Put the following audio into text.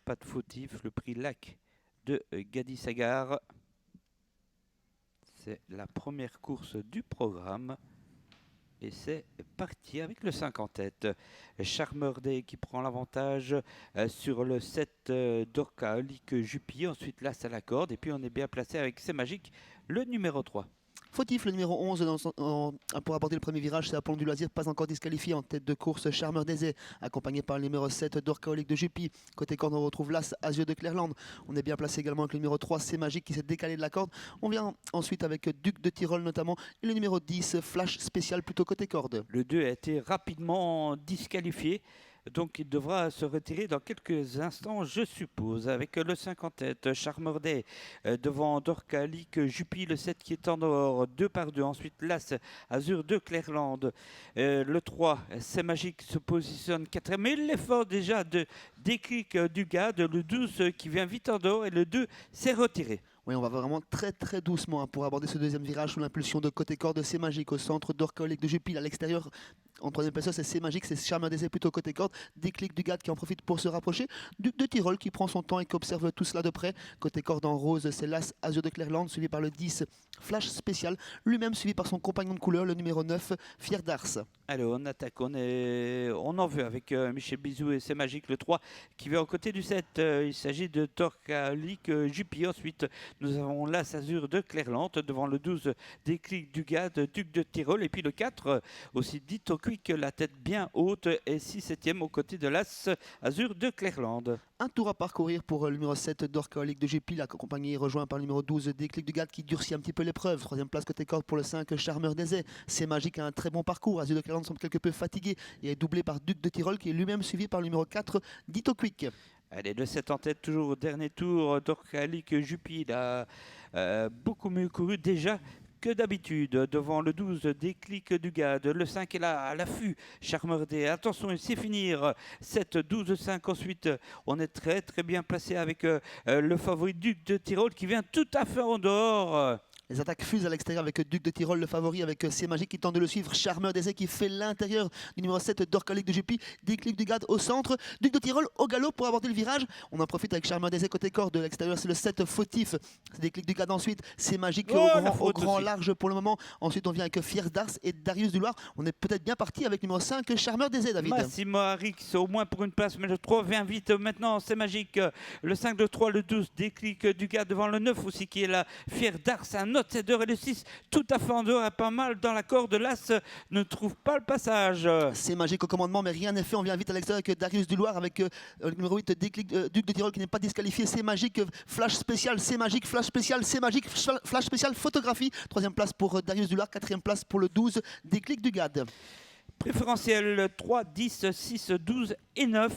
pas de fautif, le prix Lac de Gadi Sagar. C'est la première course du programme. Et c'est parti avec le 5 en tête. Charmeur Day qui prend l'avantage sur le 7 d'Orca, Lick Juppy. Ensuite, l'As à la corde. Et puis, on est bien placé avec C'est Magique, le numéro 3. Fautif, le numéro 11 pour aborder le premier virage, c'est Apollon du Loisir, pas encore disqualifié en tête de course. Charmeur d'Aisé, accompagné par le numéro 7 d'Orcaolique de Juppy. Côté corde, on retrouve l'As Azure de Clairland. On est bien placé également avec le numéro 3, C'est Magique, qui s'est décalé de la corde. On vient ensuite avec Duc de Tyrol notamment, et le numéro 10, Flash Spécial, plutôt côté corde. Le 2 a été rapidement disqualifié. Donc il devra se retirer dans quelques instants, je suppose, avec le 5 en tête, Charmeur Day devant Dorca, Lick, Juppy, le 7 qui est en dehors, 2 par 2. Ensuite, l'As, Azur de Clairland. Le 3, C'est Magique, se positionne 4e. Mais l'effort déjà de Déclic du GAD, le 12 qui vient vite en dehors et le 2 s'est retiré. Oui, on va vraiment très doucement pour aborder ce deuxième virage sous l'impulsion de côté corde. C'est Magique au centre, d'Orcaolique de Juppy à l'extérieur. En troisième place, c'est Magique, c'est Charmeur d'Essai plutôt côté corde. Déclic du GAD qui en profite pour se rapprocher. Duc de Tyrol qui prend son temps et qui observe tout cela de près. Côté corde en rose, c'est l'As Azur de Clairland suivi par le 10 Flash Spécial. Lui-même suivi par son compagnon de couleur, le numéro 9 Fier d'Ars. Allez, on attaque, on en veut avec Michel Bizou et C'est Magique, le 3 qui vient aux côtés du 7. Il s'agit de Dorca, Lick, Juppy. Ensuite, nous avons l'As Azur de Clairland devant le 12 Déclic du GAD, Duc de Tyrol. Et puis le 4, aussi dit au Quick, la tête bien haute et 6/7e aux côtés de l'As Azur de Clairland. Un tour à parcourir pour le numéro 7 d'Orcaolique de Juppy, accompagné et rejoint par le numéro 12 Déclic du GAD qui durcit un petit peu l'épreuve. Troisième place côté corde pour le 5 Charmeur d'Aisé. C'est Magique, a un très bon parcours. Azur de Clairland semble quelque peu fatigué et est doublé par Duc de Tyrol qui est lui-même suivi par le numéro 4 Dito Quick. Allez, le 7 en tête, toujours au dernier tour. Dorca, Lick, Juppy, il a beaucoup mieux couru déjà que d'habitude, devant le 12 Déclic du GAD, le 5 est là à l'affût, Charmeur Day, attention, il sait finir, 7, 12, 5, ensuite on est très bien placé avec le favori Duc de Tyrol qui vient tout à fait en dehors. Les attaques fusent à l'extérieur avec Duc de Tyrol, le favori, avec C'est Magique qui tente de le suivre. Charmeur d'Essai qui fait l'intérieur du numéro 7 d'Orcaolique de Juppy. Déclic du GAD au centre. Duc de Tyrol au galop pour aborder le virage. On en profite avec Charmeur d'Essai côté corde. De l'extérieur, c'est le 7 Fautif. C'est Déclic du GAD ensuite. C'est Magique au grand large pour le moment. Ensuite, on vient avec Fier d'Ars et Darius du Loir. On est peut-être bien parti avec numéro 5, Charmeur d'Essai, David. Massimo Arix, au moins pour une place, mais le 3 vient vite maintenant. C'est Magique. Le 5, le 3, le 12, Déclic du GAD devant le 9 aussi qui est là. Fier d'Ars, un autre 7 et le 6. Tout à fait en dehors, pas mal dans la corde. L'As ne trouve pas le passage. C'est Magique au commandement, mais rien n'est fait. On vient vite à l'extérieur avec Darius du Loir, avec le numéro 8 Déclic, Duc de Tyrol qui n'est pas disqualifié. C'est Magique, Flash Spécial, C'est Magique, Flash Spécial, C'est Magique, Flash Spécial, photographie. Troisième place pour Darius du Loir, quatrième place pour le 12 Déclic du GAD. Préférentiel 3, 10, 6, 12 et 9.